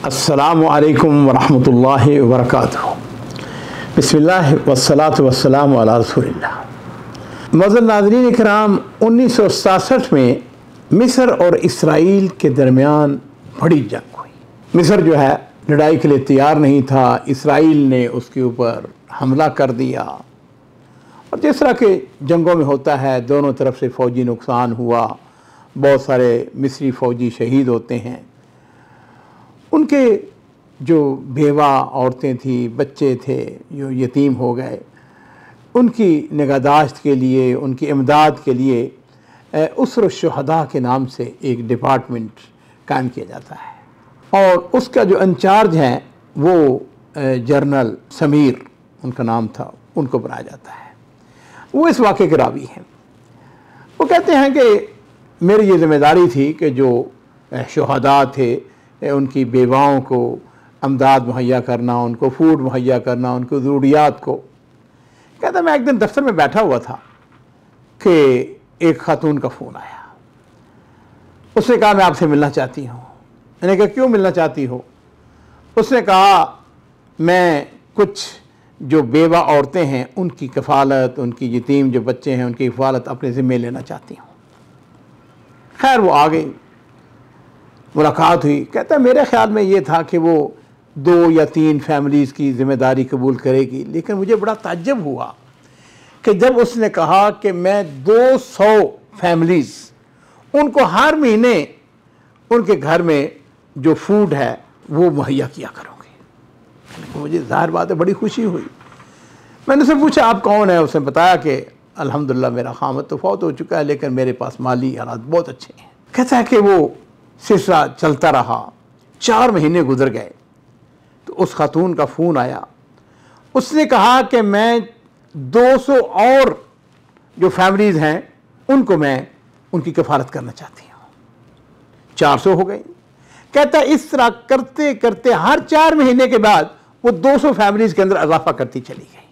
अस्सलामु अलैकुम वरहमतुल्लाहि वबरकातुहू। बिस्मिल्लाह वस्सलातु वस्सलामु अला रसूलिल्लाह। मुअज़्ज़ज़ नाज़रीन इकराम, 1967 में मिस्र और इसराइल के दरमियान बड़ी जंग हुई। मिस्र जो है लड़ाई के लिए तैयार नहीं था, इसराइल ने उसके ऊपर हमला कर दिया और जिस तरह के जंगों में होता है दोनों तरफ से फ़ौजी नुकसान हुआ, बहुत सारे मिस्री फ़ौजी शहीद होते हैं। उनके जो बेवा औरतें थी, बच्चे थे जो यतीम हो गए, उनकी निगहदाश्त के लिए, उनकी इमदाद के लिए उसर शुहदा के नाम से एक डिपार्टमेंट कायम किया जाता है और उसका जो इंचार्ज है वो जनरल समीर उनका नाम था, उनको बनाया जाता है। वो इस वाक़े के रावी हैं। वो कहते हैं कि मेरी ये ज़िम्मेदारी थी कि जो शुहदा थे उनकी बेवाओं को अमदाद मुहैया करना, उनको फूड मुहैया करना, उनको ज़रूरियात को। कहता मैं एक दिन दफ्तर में बैठा हुआ था कि एक खातून का फ़ोन आया। उसने कहा मैं आपसे मिलना चाहती हूँ। मैंने कहा क्यों मिलना चाहती हो? उसने कहा मैं कुछ जो बेवा औरतें हैं उनकी कफ़ालत, उनकी यतीम जो बच्चे हैं उनकी कफ़ालत अपने ज़िम्मे लेना चाहती हूँ। खैर वो आ गई, मुलाकात हुई। कहता मेरे ख़्याल में ये था कि वो 2 या 3 फैमिलीज़ की ज़िम्मेदारी कबूल करेगी, लेकिन मुझे बड़ा ताज्जुब हुआ कि जब उसने कहा कि मैं 200 फैमिलीज़ उनको हर महीने उनके घर में जो फूड है वो मुहैया किया करूँगी। मुझे ज़ाहिर बात है बड़ी खुशी हुई। मैंने उससे पूछा आप कौन है? उसने बताया कि अल्हम्दुलिल्लाह मेरा खामद तो फौत हो चुका है लेकिन मेरे पास माली हालात बहुत अच्छे हैं। कहता है कि वो सिलसिला चलता रहा, 4 महीने गुजर गए तो उस खातून का फ़ोन आया। उसने कहा कि मैं 200 और जो फैमिलीज़ हैं उनको मैं उनकी कफ़ालत करना चाहती हूँ। 400 हो गई। कहता इस तरह करते करते हर 4 महीने के बाद वो 200 फैमिलीज़ के अंदर इजाफा करती चली गई,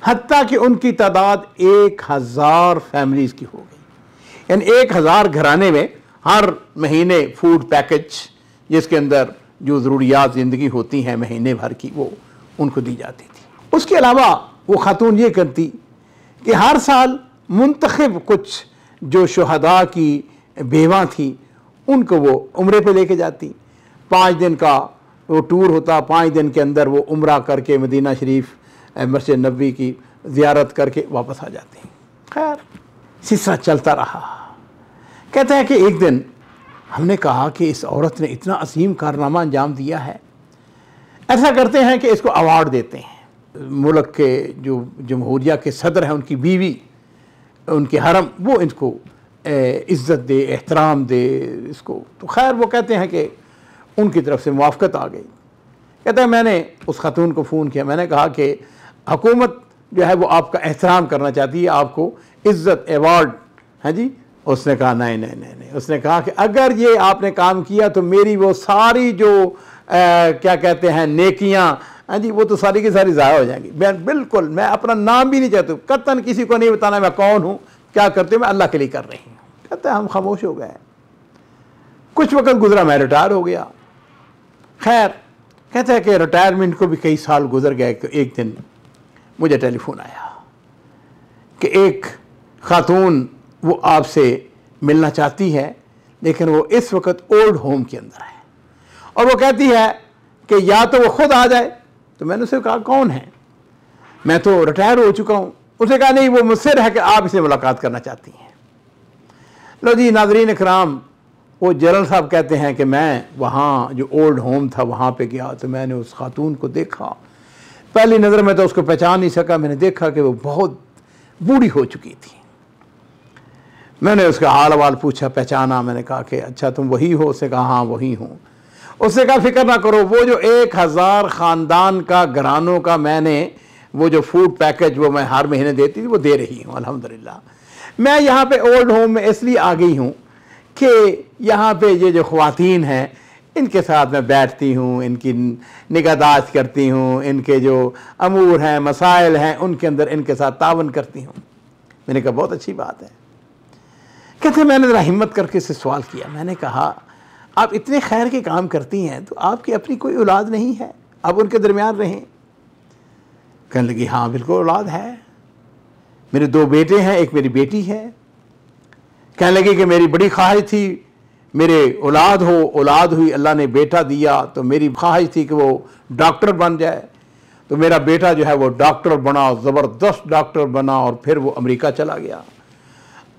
हत्ता कि उनकी तादाद 1000 फैमिलीज़ की हो गई। यानी 1000 घराने में हर महीने फूड पैकेज जिसके अंदर जो ज़रूरियात ज़िंदगी होती हैं महीने भर की वो उनको दी जाती थी। उसके अलावा वो खातून ये करती कि हर साल मुंतखब कुछ जो शुहदा की बेवा थी उनको वो उम्रे पे लेके जाती। 5 दिन का वो टूर होता, 5 दिन के अंदर वो उम्रा करके मदीना शरीफ मस्जिद नबवी की ज़ियारत करके वापस आ जाती। खैर सिलसिला चलता रहा। कहता है कि एक दिन हमने कहा कि इस औरत ने इतना असीम कारनामा अंजाम दिया है, ऐसा करते हैं कि इसको अवार्ड देते हैं। मुल्क के जो जमहूरिया के सदर हैं उनकी बीवी, उनके हरम, वो इनको इज़्ज़त दे, एहतराम दे इसको। तो खैर वो कहते हैं कि उनकी तरफ से मुआफ़क़त आ गई। कहते हैं मैंने उस खातून को फ़ोन किया, मैंने कहा कि हुकूमत जो है वो आपका एहतराम करना चाहती है, आपको इज़्ज़त अवार्ड है जी। उसने कहा नहीं। उसने कहा कि अगर ये आपने काम किया तो मेरी वो सारी जो क्या कहते हैं नेकियां, हाँ जी, वो तो सारी की सारी ज़ाया हो जाएंगी। मैं मैं अपना नाम भी नहीं चाहती हूँ, कतन किसी को नहीं बताना मैं कौन हूँ, क्या करते हो, मैं अल्लाह के लिए कर रही हूँ। कहते हैं हम खामोश हो गए। कुछ वक्त गुजरा, मैं रिटायर हो गया। खैर कहते हैं कि रिटायरमेंट को भी कई साल गुजर गए कि एक दिन मुझे टेलीफोन आया कि एक खातून वो आपसे मिलना चाहती है लेकिन वो इस वक्त ओल्ड होम के अंदर है और वो कहती है कि या तो वो खुद आ जाए। तो मैंने उससे कहा कौन है? मैं तो रिटायर हो चुका हूँ। उसने कहा नहीं, वो मुझसे रह के आप इससे मुलाकात करना चाहती हैं। लो जी नाज़रीन इकराम, वो जनरल साहब कहते हैं कि मैं वहाँ जो ओल्ड होम था वहाँ पे गया तो मैंने उस खातून को देखा। पहली नज़र में तो उसको पहचान नहीं सका। मैंने देखा कि वो बहुत बूढ़ी हो चुकी थी। मैंने उसका हाल वाल पूछा, पहचाना। मैंने कहा कि अच्छा तुम वही हो? उसने कहा हाँ वही हूँ। उसने कहा फिक्र ना करो, वो जो 1000 ख़ानदान का घरानों का मैंने वो जो फूड पैकेज वो मैं हर महीने देती थी वो दे रही हूँ अल्हम्दुलिल्लाह। मैं यहाँ पे ओल्ड होम में इसलिए आ गई हूँ कि यहाँ पे ये जो ख़वातीन हैं इनके साथ मैं बैठती हूँ, इनकी निगहदाश्त करती हूँ, इनके जो अमूर हैं मसाइल हैं उनके अंदर इनके साथ तावन करती हूँ। मैंने कहा बहुत अच्छी बात है। कहते मैंने ज़रा हिम्मत करके इससे सवाल किया। मैंने कहा आप इतने खैर के काम करती हैं तो आपकी अपनी कोई औलाद नहीं है, आप उनके दरमियान रहें। कहने लगी हाँ बिल्कुल औलाद है, मेरे 2 बेटे हैं, एक मेरी बेटी है। कहने लगी कि मेरी बड़ी ख्वाहिश थी मेरे औलाद हो, औलाद हुई, अल्लाह ने बेटा दिया तो मेरी ख्वाहिश थी कि वो डॉक्टर बन जाए। तो मेरा बेटा जो है वो डॉक्टर बना, ज़बरदस्त डॉक्टर बना, और फिर वो अमेरिका चला गया।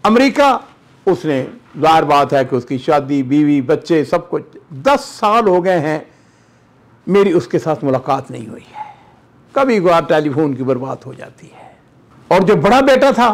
अमेरिका उसने, ज़ाहिर बात है कि उसकी शादी, बीवी, बच्चे, सब कुछ, 10 साल हो गए हैं मेरी उसके साथ मुलाकात नहीं हुई है। कभी कभार टेलीफोन की बर्बाद हो जाती है। और जो बड़ा बेटा था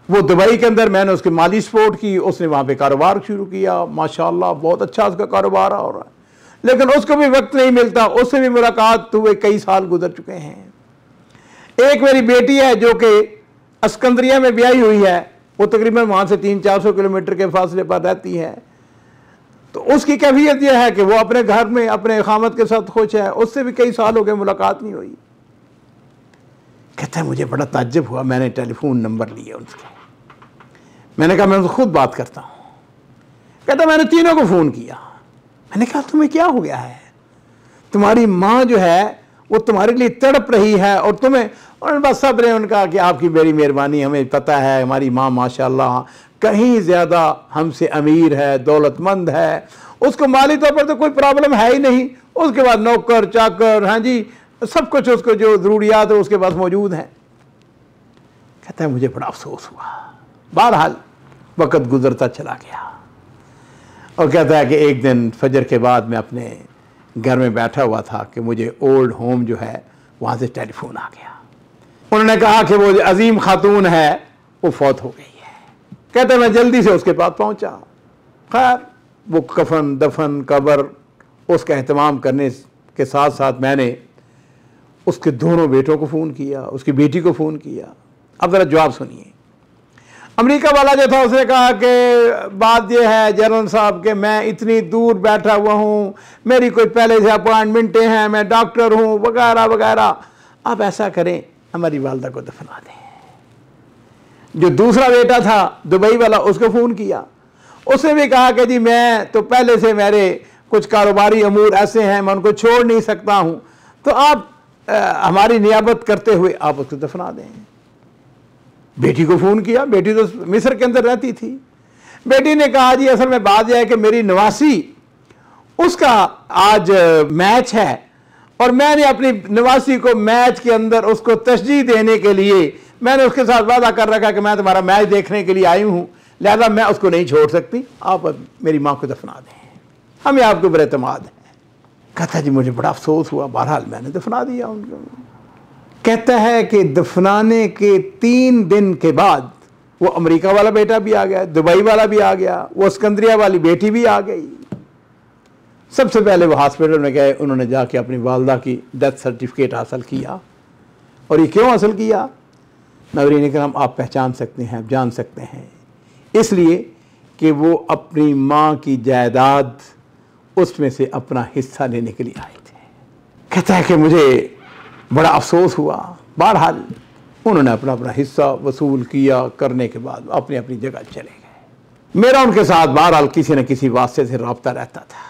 वो दुबई के अंदर, मैंने उसकी माली सपोर्ट की, उसने वहाँ पे कारोबार शुरू किया, माशाल्लाह बहुत अच्छा उसका कारोबार हो रहा है, लेकिन उसको भी वक्त नहीं मिलता, उससे भी मुलाकात हुए कई साल गुजर चुके हैं। एक मेरी बेटी है जो कि अस्कंदरिया में ब्याही हुई है, वो तकरीबन वहाँ से 300-400 किलोमीटर के फासले पर रहती है। तो उसकी कैफियत यह है कि वो अपने घर में अपने खामद के साथ खुश है, उससे भी कई साल हो गए मुलाकात नहीं हुई। कहता है मुझे बड़ा ताज्जुब हुआ, मैंने टेलीफोन नंबर लिए उनके, मैंने कहा मैं उनसे खुद बात करता हूँ। कहता मैंने तीनों को फ़ोन किया। मैंने कहा तुम्हें क्या हो गया है, तुम्हारी माँ जो है वो तुम्हारे लिए तड़प रही है और तुम्हें, और बस सब्र है उनका कि आपकी बड़ी मेहरबानी, हमें पता है हमारी माँ माशाल्लाह कहीं ज़्यादा हमसे अमीर है, दौलतमंद है, उसको माली तौर पर तो कोई प्रॉब्लम है ही नहीं, उसके बाद नौकर चाकर, हाँ जी, सब कुछ उसको जो ज़रूरियात है उसके पास मौजूद हैं। कहता है मुझे बड़ा अफसोस हुआ। बहरहाल वक़्त गुजरता चला गया और कहता है कि एक दिन फजर के बाद मैं अपने घर में बैठा हुआ था कि मुझे ओल्ड होम जो है वहाँ से टेलीफोन आ गया। उन्होंने कहा कि वो अजीम खातून है वो फौत हो गई है। कहते हैं मैं जल्दी से उसके पास पहुँचा। खैर वो कफन दफन कब्र उसका एहतमाम करने के साथ साथ मैंने उसके दोनों बेटों को फ़ोन किया, उसकी बेटी को फ़ोन किया। अब ज़रा जवाब सुनिए। अमेरिका वाला जो था उसने कहा कि बात यह है जनरल साहब कि मैं इतनी दूर बैठा हुआ हूँ, मेरी कोई पहले से अपॉइंटमेंटें हैं, मैं डॉक्टर हूँ वगैरह वगैरह, आप ऐसा करें हमारी वालदा को दफना दें। जो दूसरा बेटा था दुबई वाला उसको फ़ोन किया, उसने भी कहा कि जी मैं तो पहले से मेरे कुछ कारोबारी अमूर ऐसे हैं मैं उनको छोड़ नहीं सकता हूँ, तो आप हमारी नियाबत करते हुए आप उसको दफना दें। बेटी को फ़ोन किया, बेटी तो मिस्र के अंदर रहती थी। बेटी ने कहा जी असल में बात यह है कि मेरी नवासी उसका आज मैच है और मैंने अपनी नवासी को मैच के अंदर उसको तशजीह देने के लिए मैंने उसके साथ वादा कर रखा कि मैं तुम्हारा मैच देखने के लिए आई हूँ, लिहाजा मैं उसको नहीं छोड़ सकती, आप मेरी माँ को दफना दें, हमें आपके ऊपर एतमाद है। कहता जी मुझे बड़ा अफसोस हुआ, बहरहाल मैंने दफना दिया उनको। कहता है कि दफनाने के 3 दिन के बाद वो अमेरिका वाला बेटा भी आ गया, दुबई वाला भी आ गया, वो सिकंदरिया वाली बेटी भी आ गई। सबसे पहले वो हॉस्पिटल में गए, उन्होंने जाके अपनी वालदा की डेथ सर्टिफिकेट हासिल किया। और ये क्यों हासिल किया नाज़रीन इकराम, आप पहचान सकते हैं, आप जान सकते हैं, इसलिए कि वो अपनी माँ की जायदाद उसमें से अपना हिस्सा लेने के लिए आए थे। कहता है कि मुझे बड़ा अफसोस हुआ। बहरहाल उन्होंने अपना अपना हिस्सा वसूल किया, करने के बाद अपनी अपनी जगह चले गए। मेरा उनके साथ बहरहाल किसी न किसी वास्ते से रब्ता रहता था।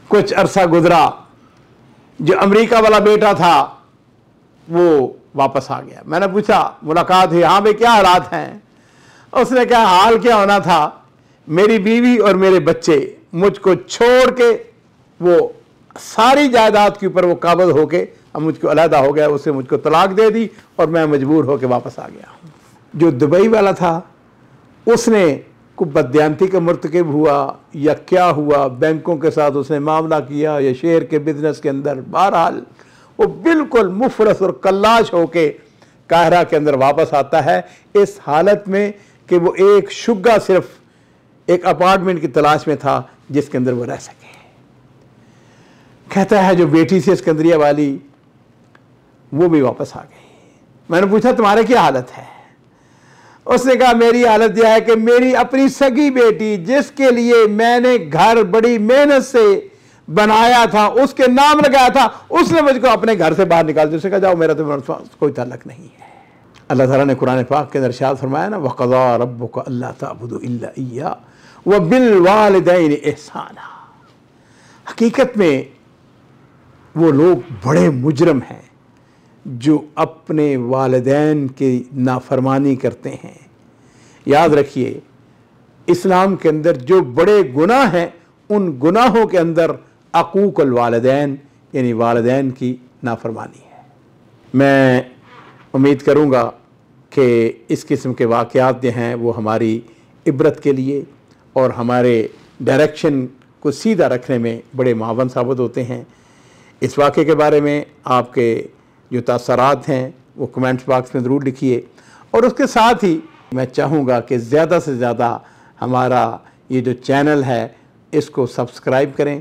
कुछ अरसा गुजरा, जो अमेरिका वाला बेटा था वो वापस आ गया। मैंने पूछा मुलाकात हुई, हाँ भाई क्या हालात हैं? उसने कहा हाल क्या होना था, मेरी बीवी और मेरे बच्चे मुझको छोड़ के वो सारी जायदाद के ऊपर वो काबज होके अब मुझको अलहदा हो गया, उससे मुझको तलाक दे दी और मैं मजबूर होकर वापस आ गया। जो दुबई वाला था उसने को बदयांती का मर्तकब हुआ या क्या हुआ, बैंकों के साथ उसने मामला किया या शेयर के बिजनेस के अंदर, बहरहाल वो बिल्कुल मुफरस और कल्लाश होके काहिरा के अंदर वापस आता है, इस हालत में कि वो एक शुग्गा सिर्फ एक अपार्टमेंट की तलाश में था जिसके अंदर वो रह सके। कहता है जो बेटी से सिकंदरिया वाली वो भी वापस आ गई। मैंने पूछा तुम्हारे क्या हालत है? उसने कहा मेरी हालत यह है कि मेरी अपनी सगी बेटी जिसके लिए मैंने घर बड़ी मेहनत से बनाया था, उसके नाम लगाया था, उसने मुझको अपने घर से बाहर निकाल दिया। उसने कहा जाओ मेरा तो कोई ताल्लुक नहीं है। अल्लाह ताला ने कुरान पाक के अंदर इरशाद फरमाया ना, वक़ज़ा रब्बुका अल्ला ताबुदू इल्ला इय्या व बिल वालिदैन एहसाना। हकीकत में वो लोग बड़े मुजरम हैं जो अपने वालिदैन की नाफरमानी करते हैं। याद रखिए, इस्लाम के अंदर जो बड़े गुनाह हैं उन गुनाहों के अंदर अकूकुल वालिदैन यानी वालिदैन की नाफरमानी है। मैं उम्मीद करूँगा कि इस किस्म के वाक़यात जो हैं वो हमारी इबरत के लिए और हमारे डायरेक्शन को सीधा रखने में बड़े मावन साबित होते हैं। इस वाक़े के बारे में आपके जो तासरात हैं वो कमेंट्स बॉक्स में ज़रूर लिखिए, और उसके साथ ही मैं चाहूँगा कि ज़्यादा से ज़्यादा हमारा ये जो चैनल है इसको सब्सक्राइब करें,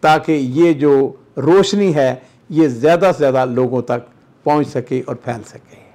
ताकि ये जो रोशनी है ये ज़्यादा से ज़्यादा लोगों तक पहुँच सके और फैल सके।